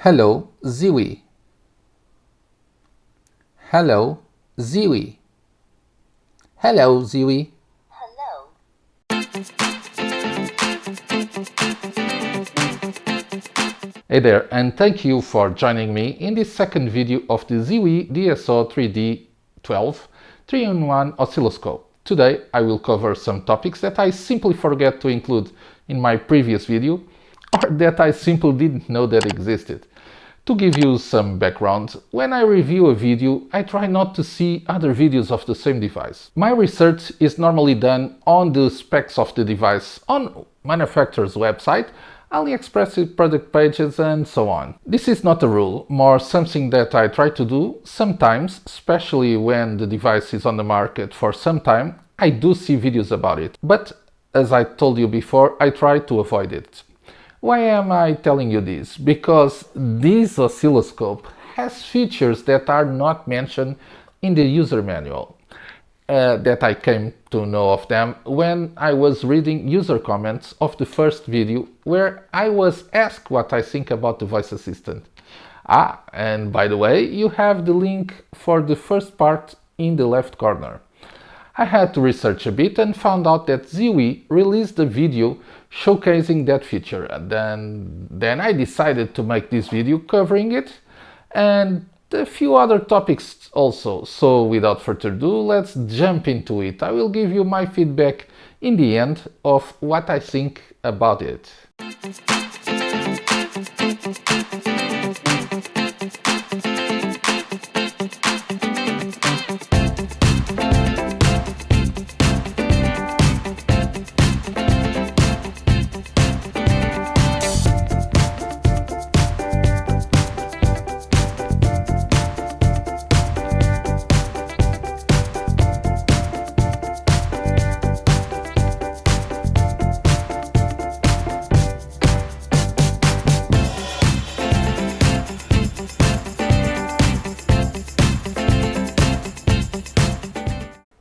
Hello, Zeeweii. Hello, Zeeweii. Hello, Zeeweii. Hello. Hey there, and thank you for joining me in this second video of the Zeeweii DSO3D12 3-in-1 oscilloscope. Today I will cover some topics that I simply forget to include in my previous video, or that I simply didn't know that existed. To give you some background, when I review a video, I try not to see other videos of the same device. My research is normally done on the specs of the device on manufacturer's website, AliExpress product pages and so on. This is not a rule, more something that I try to do sometimes, especially when the device is on the market for some time. I do see videos about it, but as I told you before, I try to avoid it. Why am I telling you this? Because this oscilloscope has features that are not mentioned in the user manual. That I came to know of them when I was reading user comments of the first video where I was asked what I think about the voice assistant. And by the way, you have the link for the first part in the left corner. I had to research a bit and found out that Zeeweii released a video showcasing that feature, and then I decided to make this video covering it and a few other topics also. So without further ado, let's jump into it. I will give you my feedback in the end of what I think about it.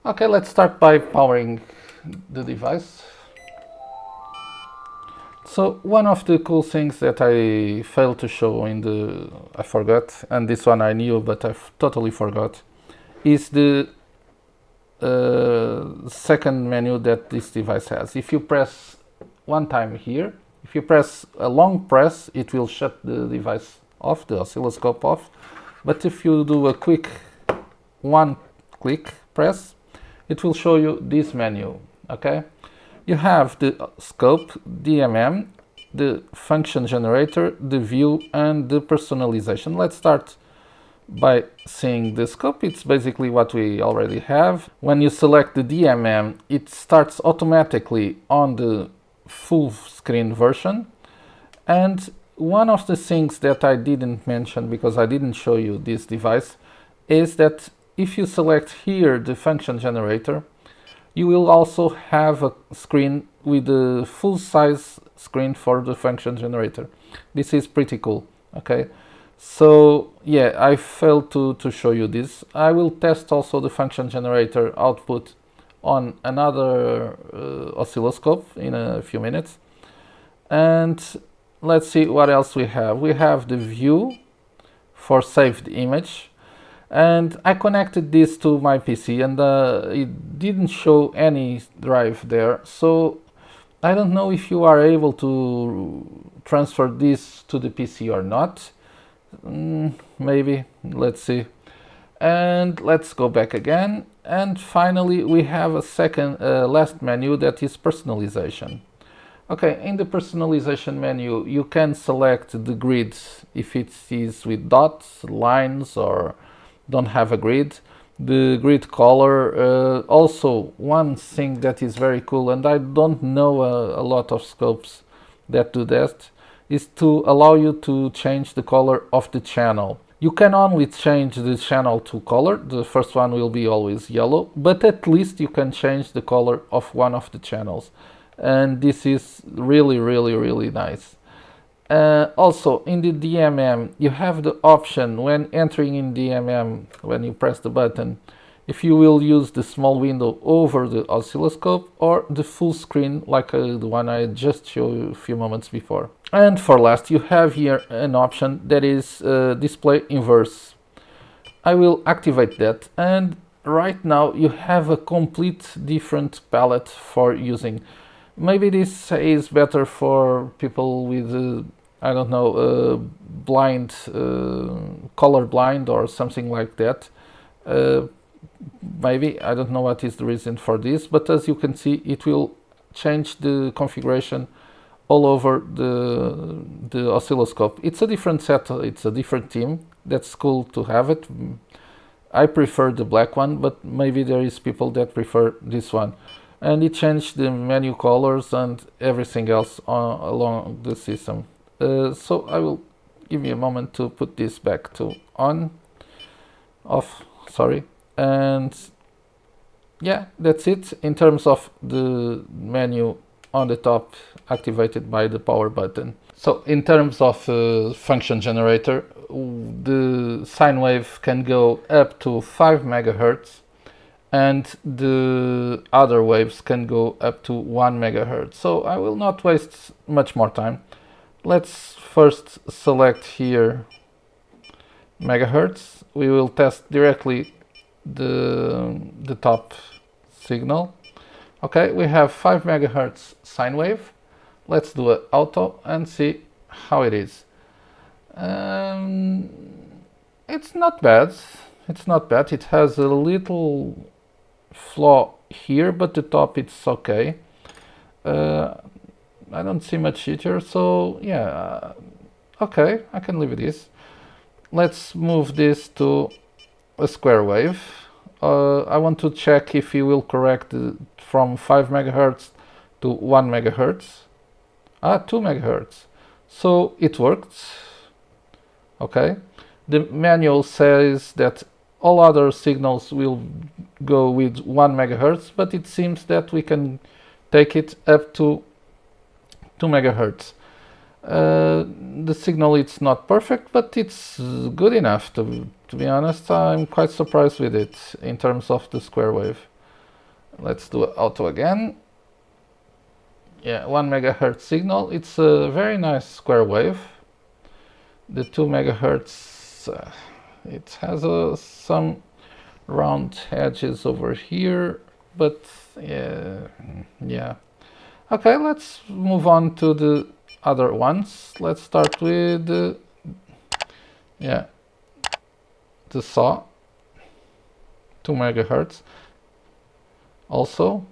Okay, let's start by powering the device. So one of the cool things that I failed to show I forgot, and this one I knew but I totally forgot, is the second menu that this device has. If you press one time here, if you press a long press, it will shut the device off, the oscilloscope off. But if you do a quick one click press, it will show you this menu. Okay, you have the scope, DMM, the function generator, the view, and the personalization. Let's start by seeing the scope. It's basically what we already have. When you select the DMM, it starts automatically on the full screen version. And one of the things that I didn't mention because I didn't show you this device is that if you select here the function generator, you will also have a screen with the full size screen for the function generator. This is pretty cool. Okay, so yeah, I failed to show you this. I will test also the function generator output on another oscilloscope in a few minutes. And let's see what else we have. We have the view for saved image. And I connected this to my PC and it didn't show any drive there. So I don't know if you are able to transfer this to the PC or not. Maybe, let's see. And let's go back again. And finally we have a second last menu that is personalization. Okay, in the personalization menu you can select the grid if it is with dots, lines, or don't have a grid. The grid color, also one thing that is very cool, and I don't know a lot of scopes that do that, is to allow you to change the color of the channel. You can only change the channel to color. The first one will be always yellow, but at least you can change the color of one of the channels, and this is really nice. Also in the DMM you have the option when entering in DMM, when you press the button, if you will use the small window over the oscilloscope or the full screen like the one I just showed you a few moments before. And for last, you have here an option that is display inverse. I will activate that, and right now you have a complete different palette for using. Maybe this is better for people with I don't know, blind, color blind or something like that. Uh, Maybe, I don't know what is the reason for this, but as you can see, it will change the configuration all over the oscilloscope. It's a different set, it's a different theme. That's cool to have it. I prefer the black one, but maybe there is people that prefer this one. And it changed the menu colors and everything else along the system. So I will give you a moment to put this back to on, off, sorry. And yeah, that's it in terms of the menu on the top activated by the power button. So in terms of function generator, the sine wave can go up to 5 megahertz, and the other waves can go up to 1 megahertz. So I will not waste much more time. Let's first select here megahertz. We will test directly the top signal. Okay, we have 5 megahertz sine wave. Let's do an auto and see how it is. It's not bad. It's not bad. It has a little flaw here, but the top it's okay. I don't see much jitter, so yeah, okay, I can leave this. Let's move this to a square wave. I want to check if he will correct from 5 megahertz to 1 megahertz. 2 megahertz. So it worked. Okay. The manual says that all other signals will go with 1 megahertz, but it seems that we can take it up to 2 megahertz. The signal it's not perfect, but it's good enough. To be honest, I'm quite surprised with it in terms of the square wave. Let's do auto again. Yeah, 1 megahertz signal. It's a very nice square wave. The 2 megahertz, it has some round edges over here, but yeah. Okay, let's move on to the other ones. Let's start with the saw, 2 megahertz. Also,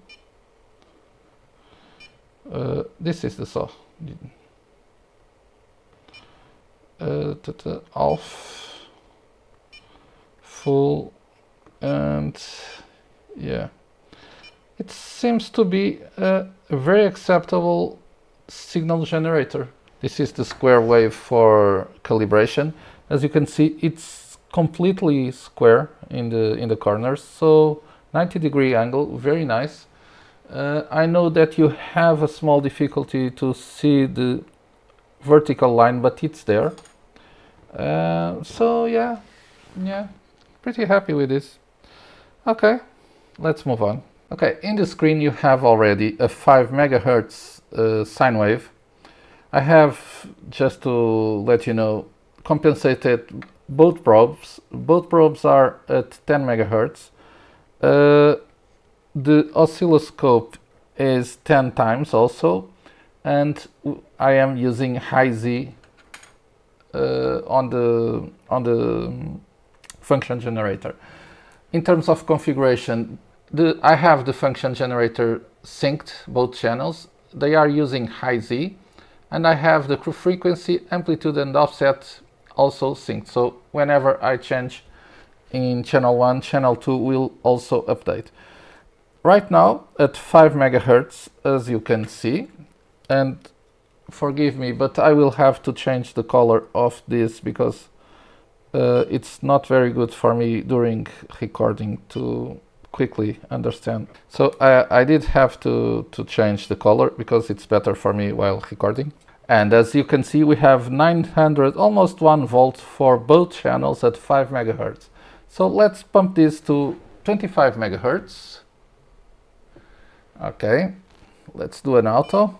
this is the saw. Off, full, and yeah, it seems to be a very acceptable signal generator. This is the square wave for calibration. As you can see, it's completely square in the corners, so 90-degree angle, very nice. I know that you have a small difficulty to see the vertical line, but it's there. So yeah, pretty happy with this. Okay, let's move on. Okay, in the screen you have already a 5 megahertz sine wave. I have, just to let you know, compensated both probes. Both probes are at 10 megahertz. The oscilloscope is 10 times also, and I am using high Z on the function generator. In terms of configuration, I have the function generator synced, both channels. They are using high Z, and I have the frequency, amplitude and offset also synced. So whenever I change in channel 1, channel 2 will also update. Right now at 5 megahertz, as you can see, and forgive me, but I will have to change the color of this because it's not very good for me during recording to quickly understand. So I did have to change the color because it's better for me while recording. And as you can see, we have 900, almost 1 volt for both channels at 5 megahertz. So let's pump this to 25 megahertz. Okay, let's do an auto.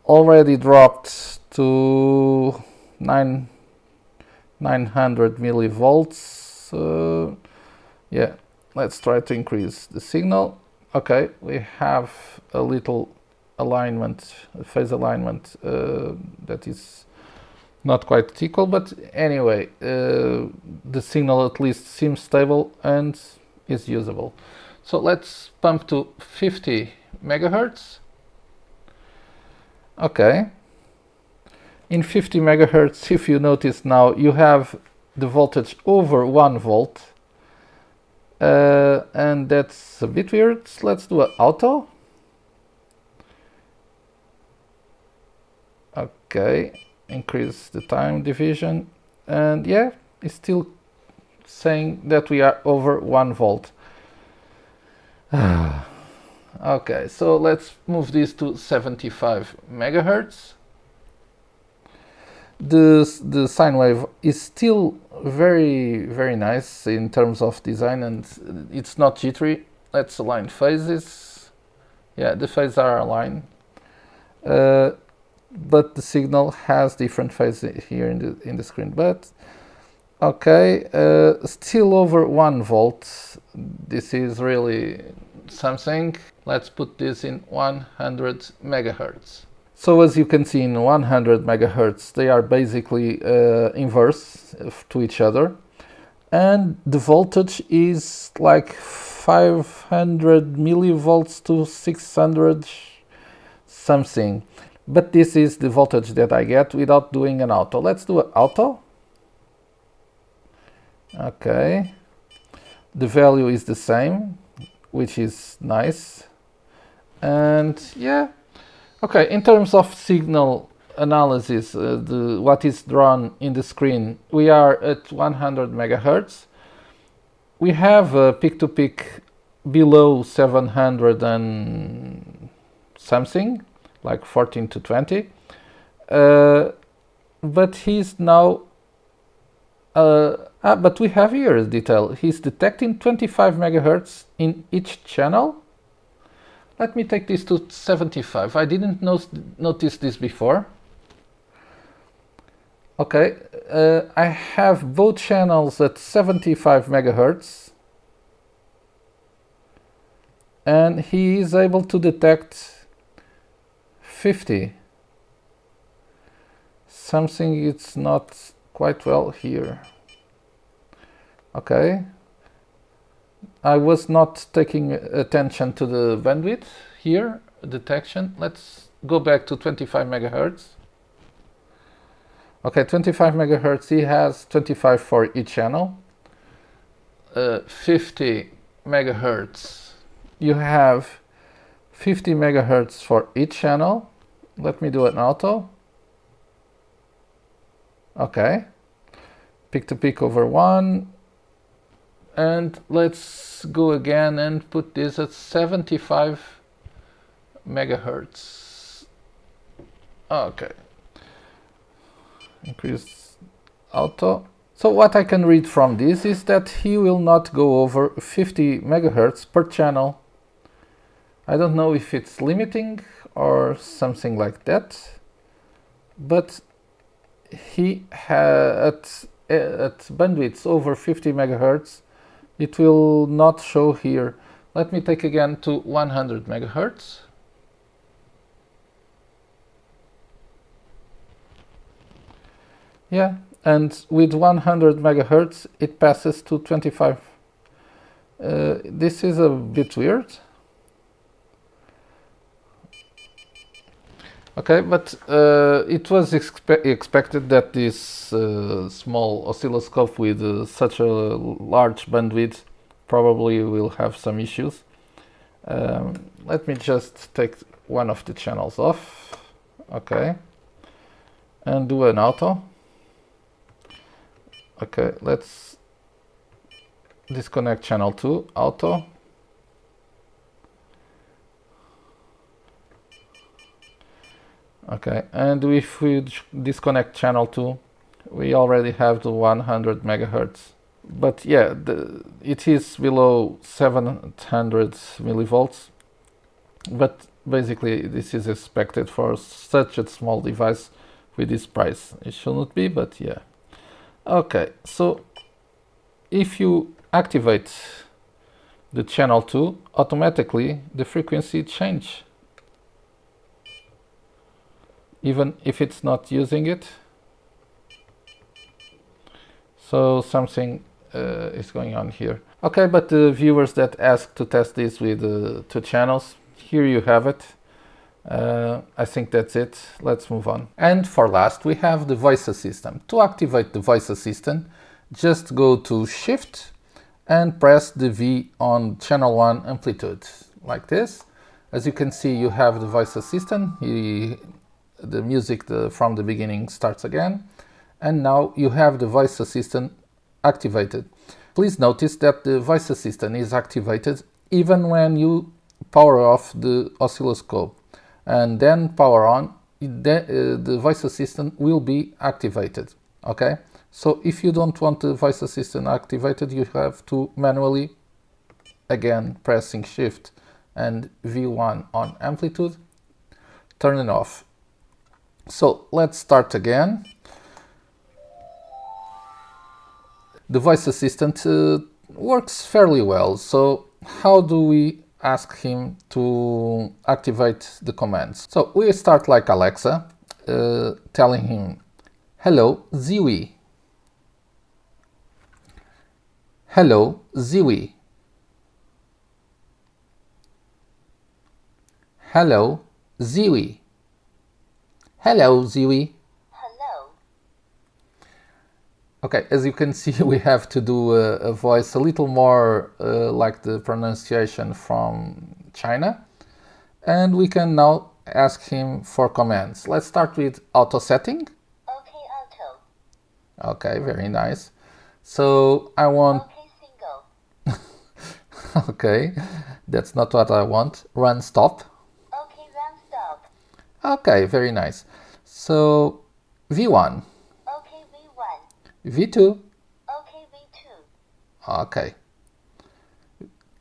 already dropped to 900 millivolts. Yeah, let's try to increase the signal. Okay, we have a little alignment, phase alignment that is not quite equal, but anyway, the signal at least seems stable and is usable. So let's pump to 50 megahertz. Okay. In 50 megahertz, if you notice now, you have the voltage over 1 volt. And that's a bit weird. Let's do an auto. Okay, increase the time division. And yeah, it's still saying that we are over 1 volt. Okay, so let's move this to 75 megahertz. The sine wave is still very nice in terms of design, and it's not jittery. Let's align phases. Yeah, the phases are aligned, but the signal has different phases here in the screen. But okay, still over 1 volt. This is really something. Let's put this in 100 megahertz. So as you can see, in 100 megahertz, they are basically inverse to each other. And the voltage is like 500 millivolts to 600 something. But this is the voltage that I get without doing an auto. Let's do an auto. Okay. The value is the same, which is nice. And yeah. Okay, in terms of signal analysis, what is drawn in the screen, we are at 100 megahertz. We have a peak-to-peak below 700 and something, like 14 to 20. But he's now, but we have here a detail. He's detecting 25 megahertz in each channel. Let me take this to 75. I didn't notice this before. Okay, I have both channels at 75 megahertz. And he is able to detect 50. Something it's not quite well here. Okay. I was not taking attention to the bandwidth here, detection. Let's go back to 25 megahertz. Okay, 25 megahertz, he has 25 for each channel. 50 megahertz, you have 50 megahertz for each channel. Let me do an auto. Okay, peak to peak over 1. And let's go again and put this at 75 megahertz. Okay. Increase auto. So what I can read from this is that he will not go over 50 megahertz per channel. I don't know if it's limiting or something like that, but he at bandwidths over 50 megahertz, it will not show here. Let me take again to 100 megahertz. Yeah, and with 100 megahertz, it passes to 25. This is a bit weird. Okay, but it was expected that this small oscilloscope with such a large bandwidth probably will have some issues. Let me just take one of the channels off. Okay, and do an auto. Okay, let's disconnect channel 2, auto. Okay, and if we disconnect channel 2, we already have the 100 megahertz. But yeah, it is below 700 millivolts. But basically this is expected for such a small device with this price. It shouldn't be, but yeah. Okay, so if you activate the channel 2, automatically the frequency change, even if it's not using it. So something is going on here. Okay, but the viewers that asked to test this with 2 channels, here you have it. I think that's it. Let's move on. And for last, we have the voice assistant. To activate the voice assistant, just go to Shift and press the V on channel 1 amplitude, like this. As you can see, you have the voice assistant. The music from the beginning starts again. And now you have the voice assistant activated. Please notice that the voice assistant is activated even when you power off the oscilloscope and then power on, the voice assistant will be activated. Okay, so if you don't want the voice assistant activated, you have to manually, again pressing Shift and V1 on amplitude, turn it off. So let's start again. The voice assistant works fairly well. So how do we ask him to activate the commands? So we start like Alexa, telling him, "Hello, Zeeweii. Hello, Zeeweii. Hello, Zeeweii. Hello, Zeeweii." Okay, as you can see, we have to do a voice a little more like the pronunciation from China. And we can now ask him for commands. Let's start with auto setting. Okay, auto. Okay, very nice. So I want... Okay, single. Okay, that's not what I want. Run stop. Okay, run stop. Okay, very nice. So V1. Okay, V1. V2. Okay, V2. Okay.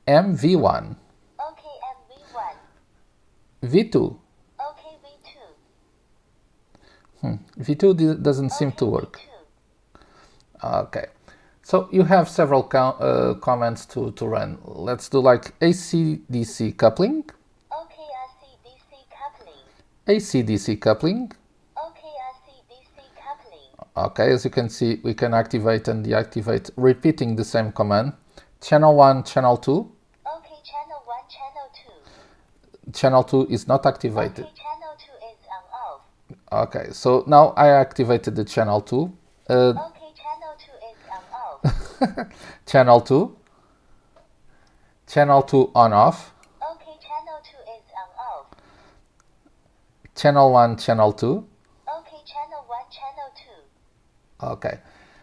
MV1. Okay, MV1. V2. Okay, V2. V2 doesn't seem to work. Okay. So you have several commands to run. Let's do like AC-DC coupling. Okay, AC-DC coupling. AC-DC coupling. Okay, AC-DC coupling. Okay, as you can see, we can activate and deactivate repeating the same command. Channel 1, channel 2. Okay, channel 1, channel 2. Channel 2 is not activated. Okay, channel 2 is on off. Okay, so now I activated the channel 2. Okay, channel 2 is on off. Channel 2. Channel 2 on off. Okay, channel 2 is on off. Channel 1, channel 2. Okay, channel 1, channel 2. Okay,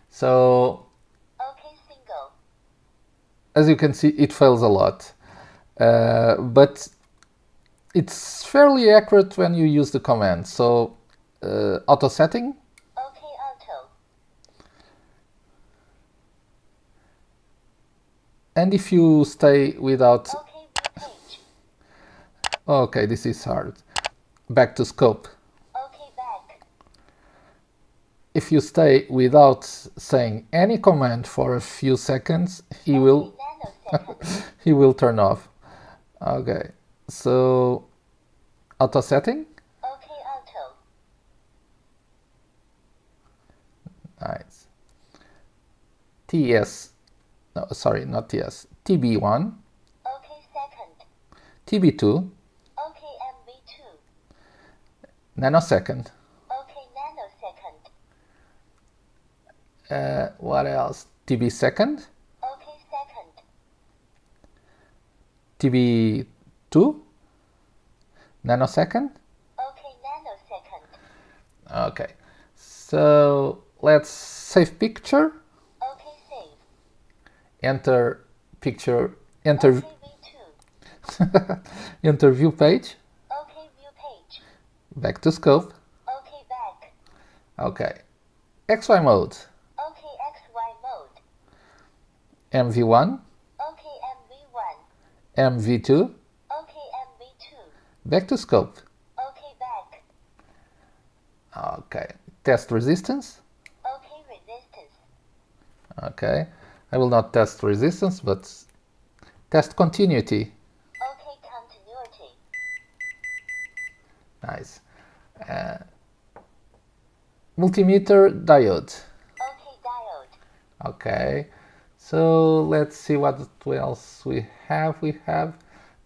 so Okay, single. as you can see, it fails a lot, but it's fairly accurate when you use the command. So auto setting. Okay, auto. And if you stay without... Okay, view page. Okay, this is hard. Back to scope. Okay, back. If you stay without saying any command for a few seconds, he will Nanosecond. he will turn off. Okay, so auto setting. Okay, auto. Nice. TS. No, sorry, not TS. TB1. Okay, second. TB2. Okay, MV2. Nanosecond. Okay, nanosecond. What else? TB second. Okay, second. TB2. Nanosecond. Okay, nanosecond. Okay, so let's save picture. Okay, save. Enter picture. Enter Okay, V2. enter view page. Okay, view page. Back to scope. Okay, back. Okay, XY mode. Okay, XY mode. MV1. Okay, MV1. MV2. Okay, MV2. Back to scope. Okay, back. Okay. Test resistance. Okay, resistance. Okay. I will not test resistance, but test continuity. Okay, continuity. Nice. Multimeter diode. Okay, diode. Okay. So let's see what else we have. We have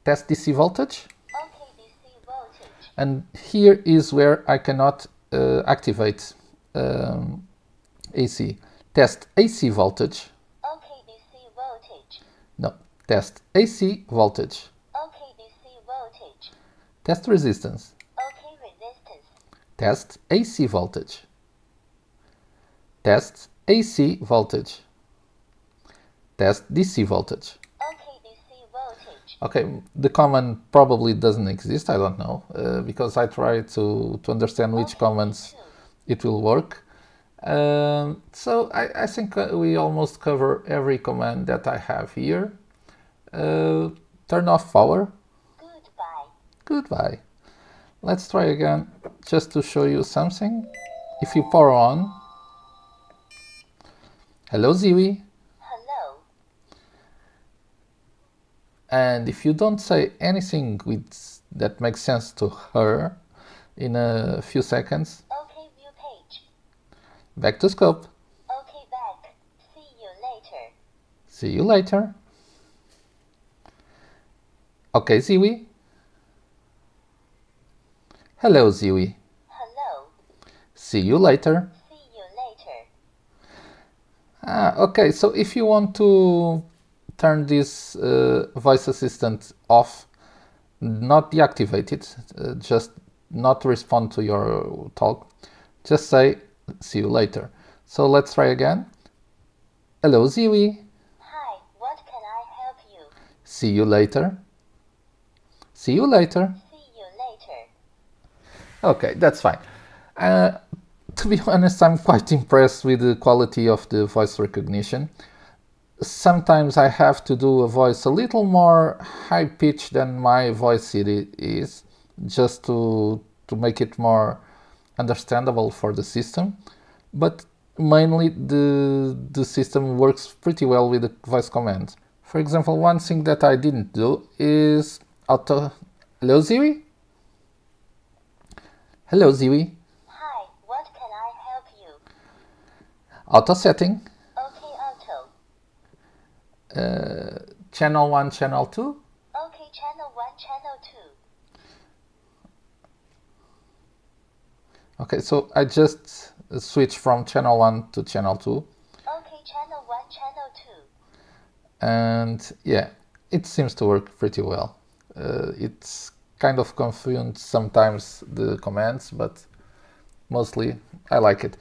test DC voltage. Okay, DC voltage. And here is where I cannot activate AC. Test AC voltage. Okay, DC voltage. No, test AC voltage. Okay, DC voltage. Test resistance. Okay, resistance. Test AC voltage. Test AC voltage. Test DC voltage. Okay, DC voltage. Okay, the command probably doesn't exist, I don't know, because I try to understand which Okay, commands two. it will work. So I think we almost cover every command that I have here. Turn off power. Goodbye. Goodbye. Let's try again, just to show you something. If you power on, hello Zeeweii. Hello. And if you don't say anything that makes sense to her in a few seconds, Okay, view page. back to scope. Okay, back. See you later. See you later. Okay, Zeeweii. Hello, Zeeweii. Hello. See you later. See you later. Okay, so if you want to turn this voice assistant off, not deactivate it, just not respond to your talk, just say see you later. So let's try again. Hello, Zeeweii. Hi, what can I help you? See you later. See you later. See you later. Okay, that's fine. To be honest, I'm quite impressed with the quality of the voice recognition. Sometimes I have to do a voice a little more high pitched than my voice is, just to make it more understandable for the system. But mainly the system works pretty well with the voice commands. For example, one thing that I didn't do is auto. Hello, Zeeweii? Hello, Zeeweii. Hi, what can I help you? Auto setting. Okay, auto. Channel 1, channel 2. Okay, channel 1, channel 2. Okay, so I just switch from channel 1 to channel 2. Okay, channel 1, channel 2. And yeah, it seems to work pretty well. It's kind of confused sometimes, the commands, but mostly I like it.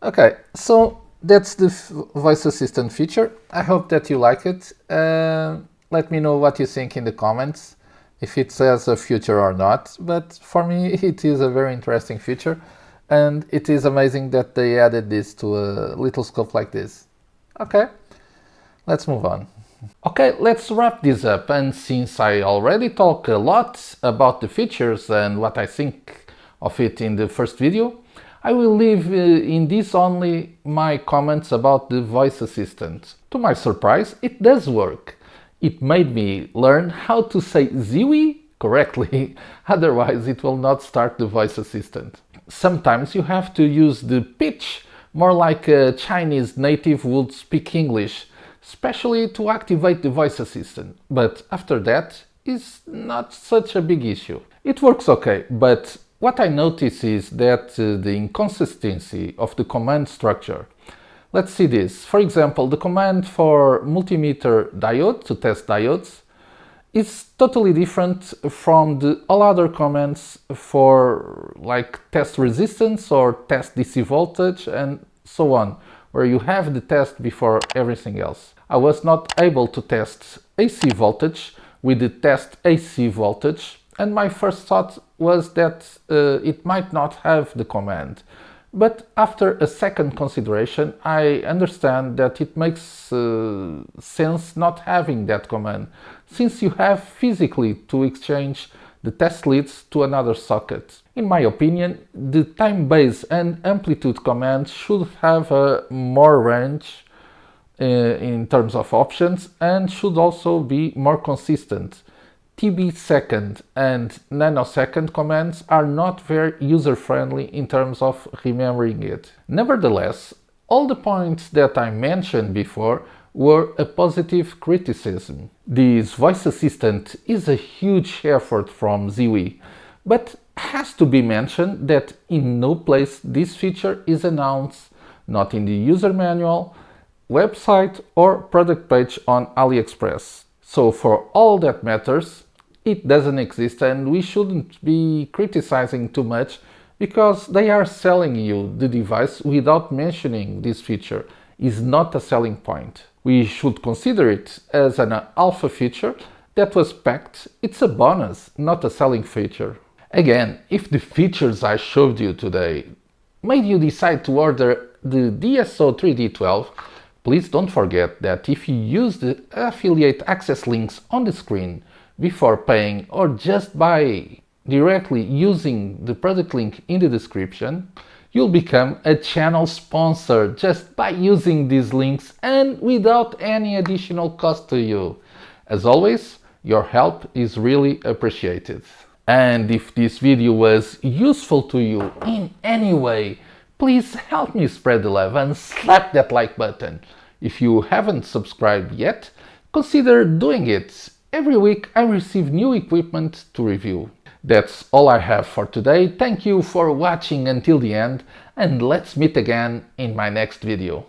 Okay, so that's the voice assistant feature. I hope that you like it. Let me know what you think in the comments, if it has a future or not. But for me, it is a very interesting feature, and it is amazing that they added this to a little scope like this. Okay, let's move on. Okay, let's wrap this up, and since I already talked a lot about the features and what I think of it in the first video, I will leave in this only my comments about the voice assistant. To my surprise, it does work. It made me learn how to say Zeeweii correctly, otherwise it will not start the voice assistant. Sometimes you have to use the pitch more like a Chinese native would speak English, especially to activate the voice assistant, but after that is not such a big issue. It works okay, but what I notice is that the inconsistency of the command structure. Let's see this. For example, the command for multimeter diode to test diodes is totally different from all other commands for like test resistance or test DC voltage and so on, where you have the test before everything else. I was not able to test AC voltage with the test AC voltage, and my first thought was that it might not have the command. But after a second consideration, I understand that it makes sense not having that command, since you have physically to exchange The test leads to another socket. In my opinion, the time base and amplitude commands should have more range in terms of options and should also be more consistent. TB second and nanosecond commands are not very user-friendly in terms of remembering it. Nevertheless, all the points that I mentioned before were a positive criticism. This voice assistant is a huge effort from Zeeweii, but has to be mentioned that in no place this feature is announced, not in the user manual, website or product page on AliExpress. So for all that matters, it doesn't exist and we shouldn't be criticizing too much because they are selling you the device without mentioning this feature is not a selling point. We should consider it as an alpha feature that was packed. It's a bonus, not a selling feature. Again, if the features I showed you today made you decide to order the DSO3D12, please don't forget that if you use the affiliate access links on the screen before paying or just by directly using the product link in the description, you'll become a channel sponsor just by using these links and without any additional cost to you. As always, your help is really appreciated. And if this video was useful to you in any way, please help me spread the love and slap that like button. If you haven't subscribed yet, consider doing it. Every week I receive new equipment to review. That's all I have for today. Thank you for watching until the end, and let's meet again in my next video.